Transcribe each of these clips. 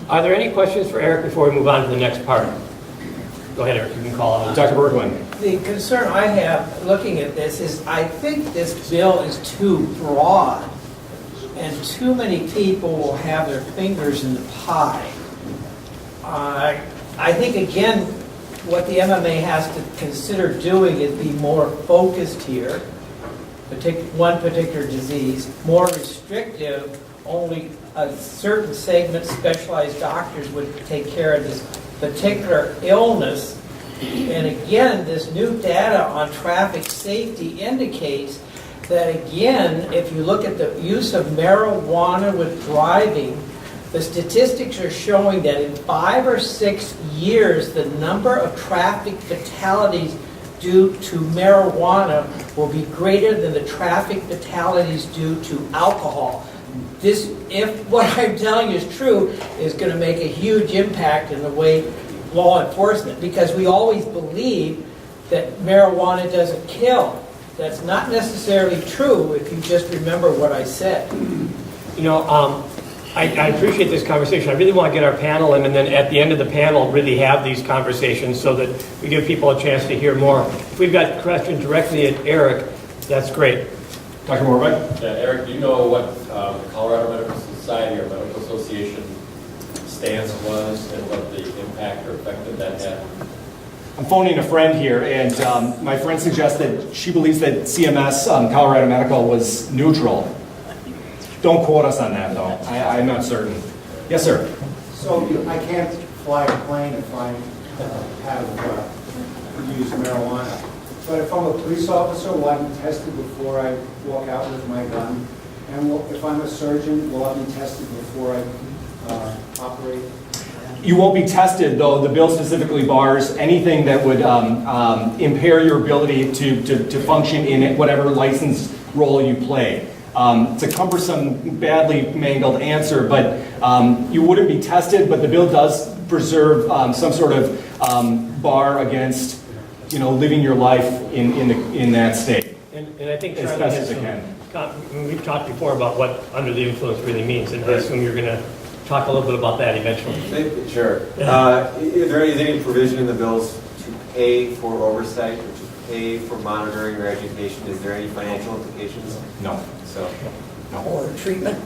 Are there any questions for Eric before we move on to the next part? Go ahead, Eric, you can call on. Dr. Bergman. The concern I have looking at this is I think this bill is too broad and too many people will have their fingers in the pie. I think, again, what the MMA has to consider doing is be more focused here, one particular disease, more restrictive, only a certain segment, specialized doctors would take care of this particular illness. And again, this new data on traffic safety indicates that, again, if you look at the use of marijuana with driving, the statistics are showing that in 5 or 6 years, the number of traffic fatalities due to marijuana will be greater than the traffic fatalities due to alcohol. This, if what I'm telling you is true, is going to make a huge impact in the way law enforcement, because we always believe that marijuana doesn't kill. That's not necessarily true if you just remember what I said. You know, I appreciate this conversation. I really want to get our panel in, and then at the end of the panel really have these conversations so that we give people a chance to hear more. If we've got questions directly at Eric, that's great. Dr. Morbeck? Yeah, Eric, do you know what the Colorado Medical Society or Medical Association stance was and what the impact or effect that that had? I'm phoning a friend here, and my friend suggests that she believes that CMS, Colorado Medical, was neutral. Don't quote us on that, though. I'm not certain. Yes, sir. So I can't fly a plane if I have used marijuana. But if I'm a police officer, will I be tested before I walk out with my gun? And if I'm a surgeon, will I be tested before I operate? You won't be tested, though. The bill specifically bars anything that would impair your ability to function in whatever licensed role you play. It's a cumbersome, badly mangled answer, but you wouldn't be tested, but the bill does preserve some sort of bar against, living your life in that state. And I think as Charlie best has as it can. We've talked before about what under the influence really means, and I assume you're going to talk a little bit about that eventually. Sure. Is there any provision in the bills to pay for oversight, or to pay for monitoring or education? Is there any financial implications? No. So, Or treatment?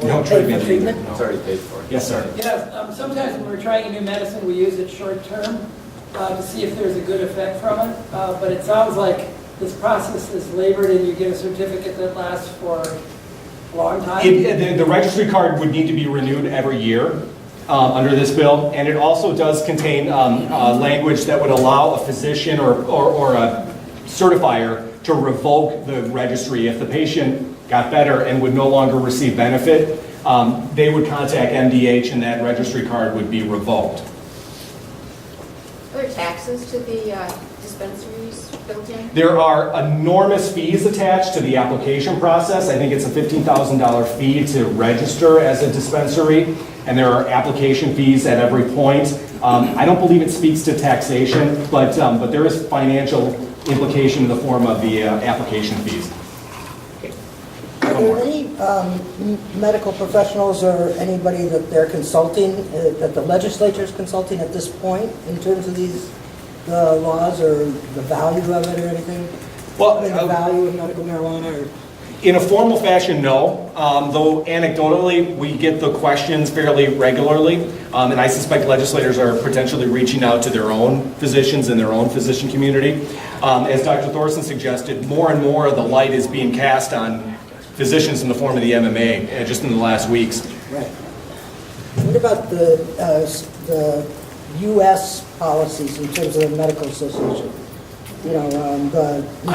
No treatment. treatment. it's already paid for. Yes, sir. Yes, sometimes when we're trying a new medicine, we use it short term to see if there's a good effect from it. But it sounds like this process is labored and you get a certificate that lasts for a long time. The registry card would need to be renewed every year under this bill, and it also does contain language that would allow a physician or a certifier to revoke the registry if the patient got better and would no longer receive benefit. They would contact MDH and that registry card would be revoked. Are there taxes to the dispensaries built in? There are enormous fees attached to the application process. I think it's a $15,000 fee to register as a dispensary, and there are application fees at every point. I don't believe it speaks to taxation, but there is financial implication in the form of the application fees. Are there any medical professionals or anybody that they're consulting, that the legislature is consulting at this point in terms of these laws or the value of it or anything? Well, the value of medical marijuana? Or? In a formal fashion, no. Though anecdotally, we get the questions fairly regularly, and I suspect legislators are potentially reaching out to their own physicians and their own physician community. As Dr. Thorson suggested, more and more of the light is being cast on physicians in the form of the MMA just in the last weeks. Right. What about the U.S. policies in terms of the medical association? I'm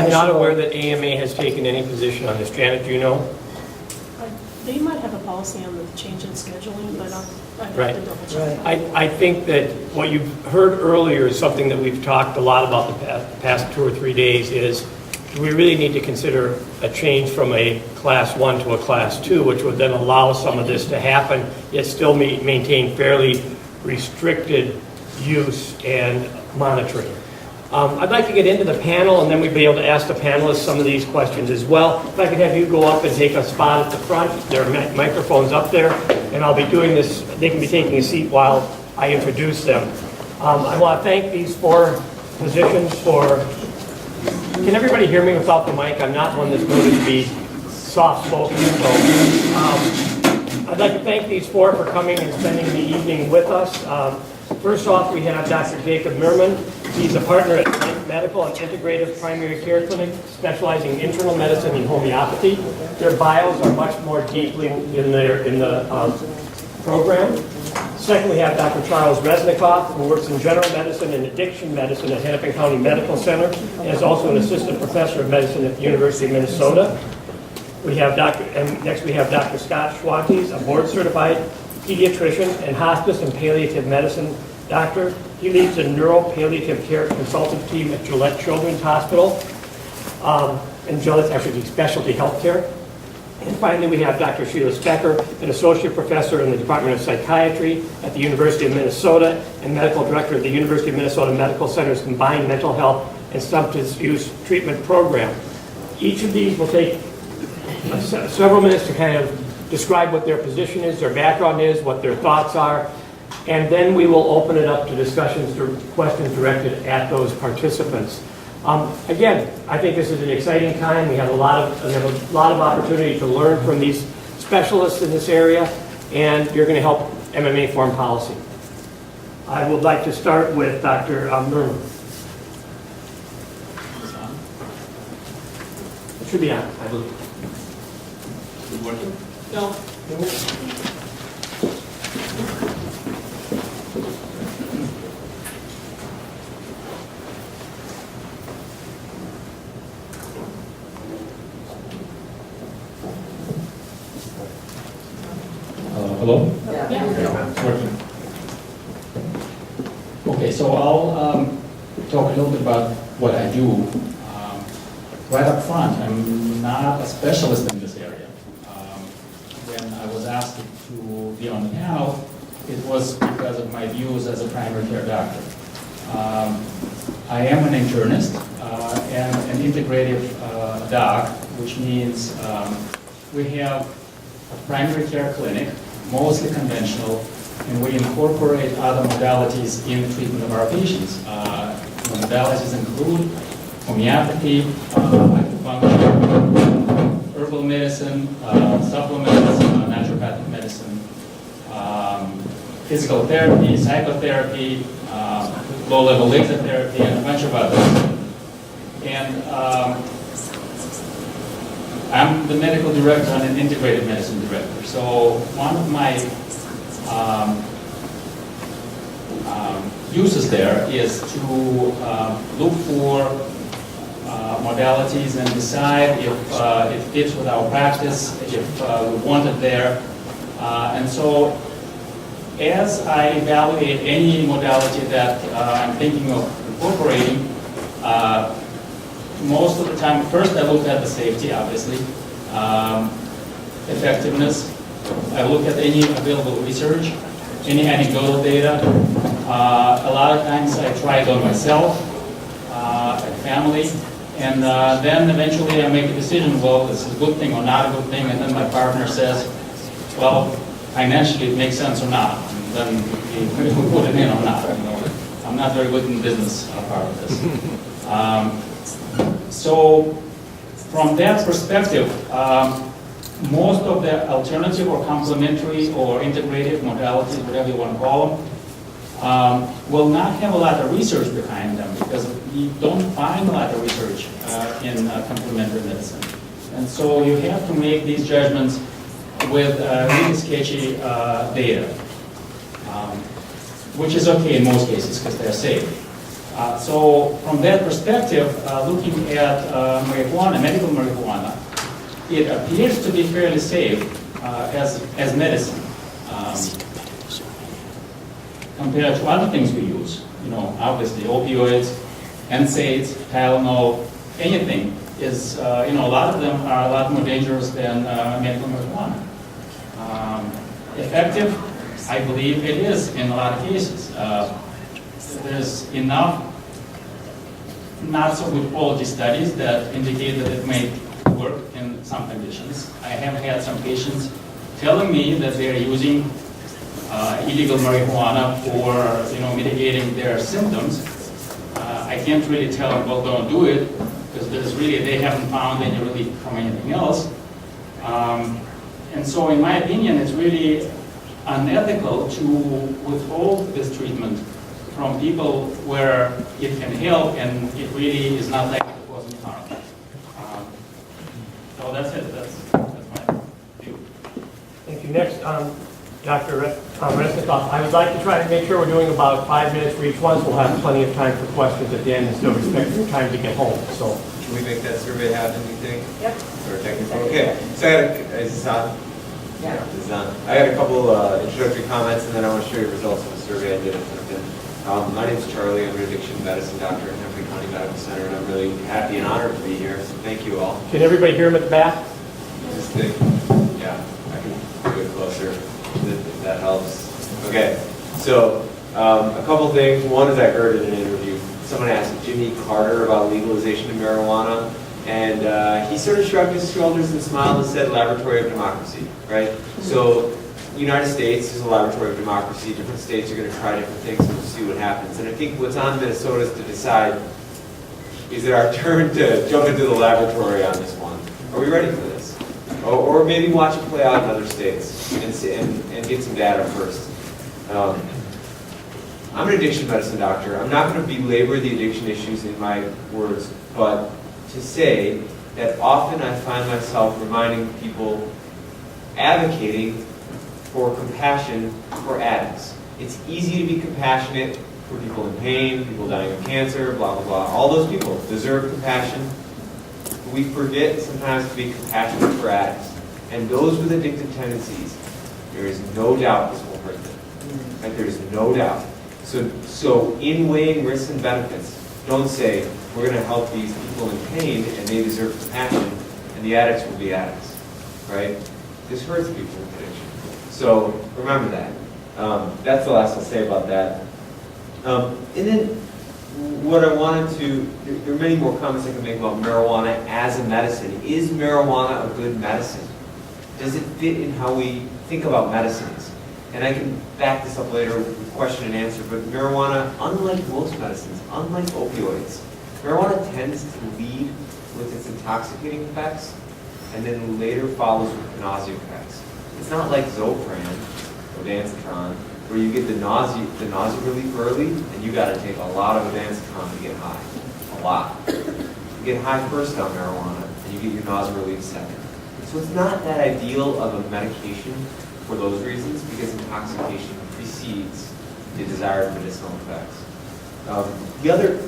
not aware that AMA has taken any position on this. Janet, do you know? They might have a policy on the change in scheduling, but I'd Right. have to double check. Right. I think that what you've heard earlier is something that we've talked a lot about the past 2 or 3 days is, do we really need to consider a change from a class 1 to a class 2, which would then allow some of this to happen, yet still maintain fairly restricted use and monitoring. I'd like to get into the panel, and then we'd be able to ask the panelists some of these questions as well. If I could have you go up and take a spot at the front. There are microphones up there, and I'll be doing this. They can be taking a seat while I introduce them. I want to thank these 4 physicians for... Can everybody hear me without the mic? I'm not one that's going to be soft-spoken. So, I'd like to thank these 4 for coming and spending the evening with us. First off, we have Dr. Jacob Minn. He's a partner at Minn Medical, an integrative primary care clinic specializing in internal medicine and homeopathy. Their bios are much more deeply in the program. Second, we have Dr. Charles Resnikoff, who works in general medicine and addiction medicine at Hennepin County Medical Center, and is also an assistant professor of medicine at the University of Minnesota. Next we have Dr. Scott Schwantes, a board-certified pediatrician and hospice and palliative medicine doctor. He leads the neuro-palliative care consultative team at Gillette Children's Hospital, and Gillette's actually specialty healthcare. And finally, we have Dr. Sheila Specker, an associate professor in the Department of Psychiatry at the University of Minnesota and medical director of the University of Minnesota Medical Center's Combined Mental Health and Substance Use Treatment Program. Each of these will take several minutes to kind of describe what their position is, their background is, what their thoughts are, and then we will open it up to discussions, to questions directed at those participants. Again, I think this is an exciting time. We have a lot of opportunity to learn from these specialists in this area, and you're going to help MMA form policy. I would like to start with Dr. Minn. It should be on, I believe. Is it working? No. Hello? Yeah. It's working. Okay, so I'll talk a little bit about what I do. Right up front, I'm not a specialist in this area. When I was asked to be on the panel, it was because of my views as a primary care doctor. I am an internist and an integrative doc, which means we have a primary care clinic, mostly conventional, and we incorporate other modalities in the treatment of our patients. The modalities include homeopathy, acupuncture, herbal medicine, supplements, naturopathic medicine, physical therapy, psychotherapy, low-level laser therapy, and a bunch of others. And I'm the medical director and an integrated medicine director. So one of my uses there is to look for modalities and decide if it fits with our practice, if we want it there. And so as I evaluate any modality that I'm thinking of incorporating, most of the time, first I look at the safety, obviously, effectiveness. I look at any available research, any anecdotal data. A lot of times I try it on myself, at family, and then eventually I make a decision, well, this is a good thing or not a good thing, and then my partner says, well, financially it makes sense or not, and then we put it in or not. You know, I'm not very good in the business part of this. So from that perspective, most of the alternative or complementary or integrative modalities, whatever you want to call them, will not have a lot of research behind them because you don't find a lot of research in complementary medicine. And so you have to make these judgments with really sketchy data, which is okay in most cases because they're safe. So from that perspective, looking at marijuana, medical marijuana, it appears to be fairly safe as medicine compared to other things we use. You know, obviously opioids, NSAIDs, Tylenol, anything is, you know, a lot of them are a lot more dangerous than medical marijuana. Effective, I believe it is in a lot of cases. There's enough not so good quality studies that indicate that it may work in some conditions. I have had some patients telling me that they are using illegal marijuana for mitigating their symptoms. I can't really tell them, well, don't do it, because they haven't found any relief from anything else. And so in my opinion, it's really unethical to withhold this treatment from people where it can help and it really is not likely to cause any harm. So that's it. That's my view. Thank you. Next, Dr. Resnikoff, I would like to try to make sure we're doing about 5 minutes for each one, so we'll have plenty of time for questions at the end and still respect your time to get home. So, Can we make that survey happen, do you think? Yep. Or technical? Okay, so is this on? Yeah. This is on. I got a couple introductory comments, and then I want to show you the results of the survey I did at Plimpton. My name is Charlie. I'm an addiction medicine doctor at Eagan County Medical Center, and I'm really happy and honored to be here, so thank you all. can everybody hear him at the back? This thing, yeah, I can do it closer, if that helps. Okay, so a couple things. One is I heard in an interview, someone asked Jimmy Carter about legalization of marijuana, and he sort of shrugged his shoulders and smiled and said laboratory of democracy, right? So United States is a laboratory of democracy. Different states are going to try different things and we'll see what happens. And I think what's on Minnesota is to decide, is it our turn to jump into the laboratory on this one? Are we ready for this? Or maybe watch it play out in other states and get some data first. I'm an addiction medicine doctor. I'm not going to belabor the addiction issues in my words, but to say that often I find myself reminding people, advocating for compassion for addicts. It's easy to be compassionate for people in pain, people dying of cancer, blah, blah, blah. All those people deserve compassion. We forget sometimes to be compassionate for addicts. And those with addictive tendencies, there is no doubt this will hurt them. Right? There is no doubt. So in weighing risks and benefits, don't say, we're going to help these people in pain and they deserve compassion and the addicts will be addicts. Right? This hurts people with addiction. So remember that. That's the last I'll say about that. And then what I wanted to, there are many more comments I can make about marijuana as a medicine. Is marijuana a good medicine? Does it fit in how we think about medicines? And I can back this up later with question and answer, but marijuana, unlike most medicines, unlike opioids, marijuana tends to lead with its intoxicating effects and then later follows with nausea effects. It's not like Zofran or Danzatron, where you get the nausea relief early, and you got to take a lot of Danzatron to get high. A lot. You get high first on marijuana, and you get your nausea relief second. So it's not that ideal of a medication for those reasons, because intoxication precedes the desired medicinal effects.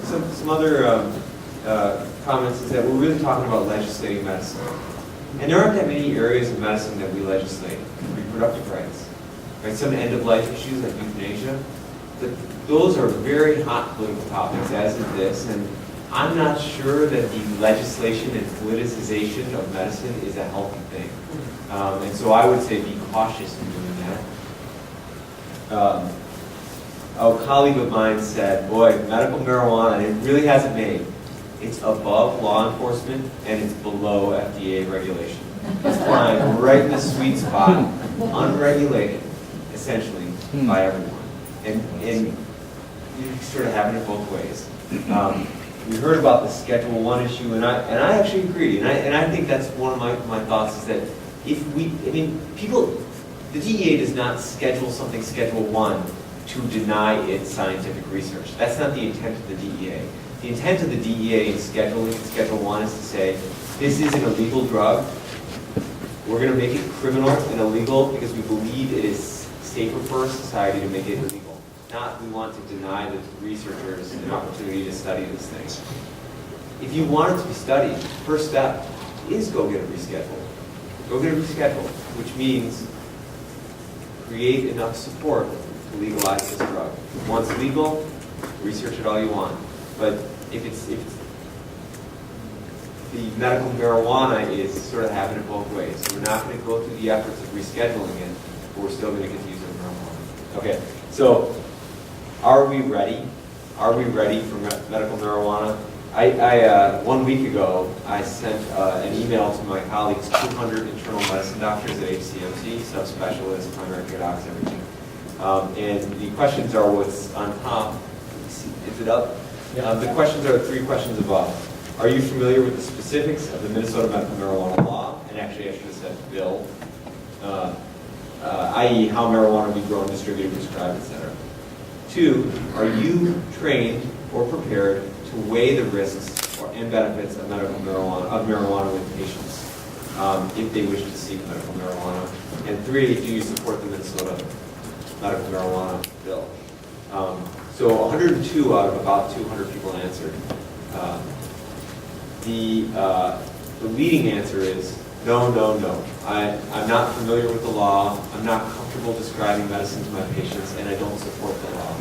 Some other comments is that we're really talking about legislating medicine. And there aren't that many areas of medicine that we legislate. Reproductive rights, right? Some end-of-life issues like euthanasia. Those are very hot political topics, as is this. And I'm not sure that the legislation and politicization of medicine is a healthy thing. And so I would say be cautious in doing that. A colleague of mine said, boy, medical marijuana, it really hasn't made. It's above law enforcement and it's below FDA regulation. It's flying right in the sweet spot, unregulated, essentially, by everyone. And you're sort of having it both ways. We heard about the Schedule I issue, and I actually agree. And I think that's one of my thoughts is that the DEA does not schedule something Schedule I to deny its scientific research. That's not the intent of the DEA. The intent of the DEA in scheduling Schedule I is to say, this is an illegal drug. We're going to make it criminal and illegal because we believe it is safer for our society to make it illegal. Not we want to deny the researchers an opportunity to study this thing. If you want it to be studied, first step is go get it rescheduled. Go get it rescheduled, which means create enough support to legalize this drug. Once legal, research it all you want. But if it's the medical marijuana is sort of having it both ways. We're not going to go through the efforts of rescheduling it, but we're still going to get to use it marijuana. Okay, so are we ready? Are we ready for medical marijuana? 1 week ago, I sent an email to my colleagues, 200 internal medicine doctors at HCMC, subspecialists, primary care docs, everything. And the questions are what's on top. Is it up? The questions are 3 questions above. Are you familiar with the specifics of the Minnesota medical marijuana law? And actually, I should have said bill, i.e. how marijuana will be grown, distributed, prescribed, etc. 2, are you trained or prepared to weigh the risks and benefits of marijuana with patients if they wish to seek medical marijuana? And 3, do you support the Minnesota medical marijuana bill? So 102 out of about 200 people answered. The leading answer is no, no, no. I'm not familiar with the law. I'm not comfortable describing medicine to my patients, and I don't support the law.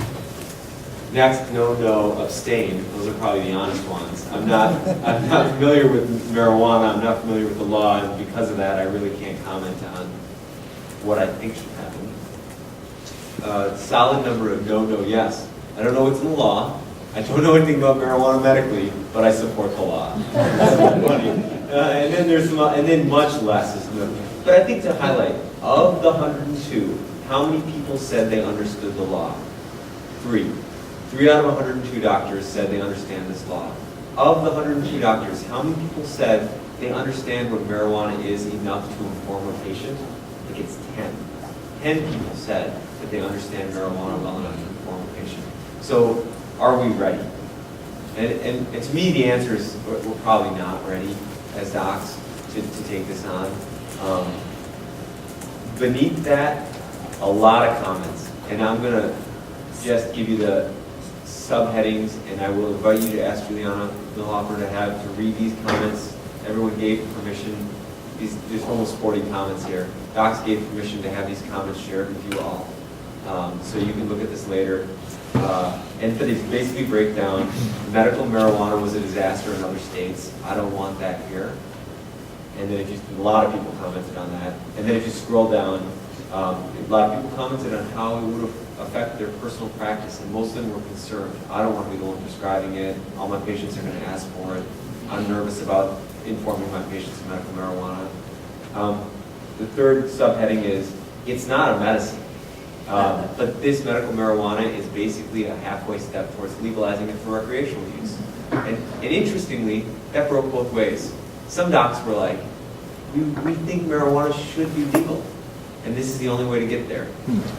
Next, no, no, abstain. Those are probably the honest ones. I'm not familiar with marijuana. I'm not familiar with the law, and because of that, I really can't comment on what I think should happen. Solid number of no, no, yes. I don't know what's in the law. I don't know anything about marijuana medically, but I support the law. That's funny. And then there's some, and then much less is no. But I think to highlight, of the 102, how many people said they understood the law? 3. 3 out of 102 doctors said they understand this law. Of the 102 doctors, how many people said they understand what marijuana is enough to inform a patient? I think it's 10. 10 people said that they understand marijuana well enough to inform a patient. So, are we ready? And to me, the answer is we're probably not ready as docs to take this on. Beneath that, a lot of comments. And I'm going to just give you the subheadings, and I will invite you to ask Juliana Milhofer to read these comments. Everyone gave permission. There's almost 40 comments here. Docs gave permission to have these comments shared with you all. So you can look at this later. And they basically break down medical marijuana was a disaster in other states. I don't want that here. And then a lot of people commented on that. And then if you scroll down, a lot of people commented on how it would affect their personal practice, and most of them were concerned. I don't want to be the one prescribing it. All my patients are going to ask for it. I'm nervous about informing my patients of medical marijuana. The third subheading is, it's not a medicine. But this medical marijuana is basically a halfway step towards legalizing it for recreational use. And interestingly, that broke both ways. Some docs were like, we think marijuana should be legal, and this is the only way to get there.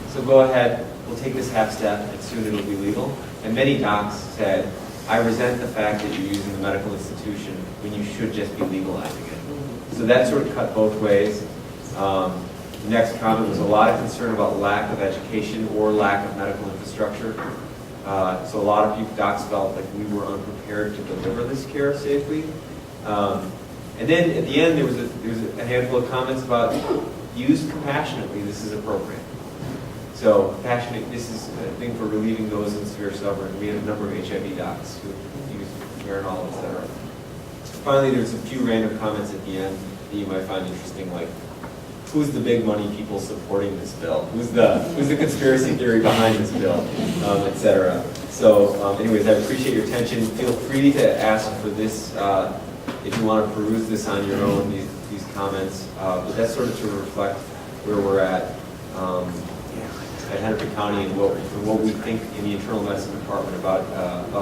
So go ahead, we'll take this half step, and soon it'll be legal. And many docs said, I resent the fact that you're using the medical institution when you should just be legalizing it. So that sort of cut both ways. The next comment was a lot of concern about lack of education or lack of medical infrastructure. So a lot of people, docs felt like we were unprepared to deliver this care safely. And then at the end, there was a handful of comments about use compassionately. This is appropriate. So compassionate, this is a thing for relieving those in severe suffering. We have a number of HIV docs who use Marinol, etc. Finally, there's a few random comments at the end that you might find interesting, like, who's the big money people supporting this bill? Who's the conspiracy theory behind this bill, etc. So anyways, I appreciate your attention. Feel free to ask for this if you want to peruse this on your own, these comments. But that's sort of to reflect where we're at Hennepin County and what we think in the internal medicine department about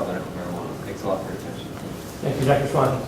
medical marijuana. Thanks a lot for your attention. Thank you, Dr. Schwan.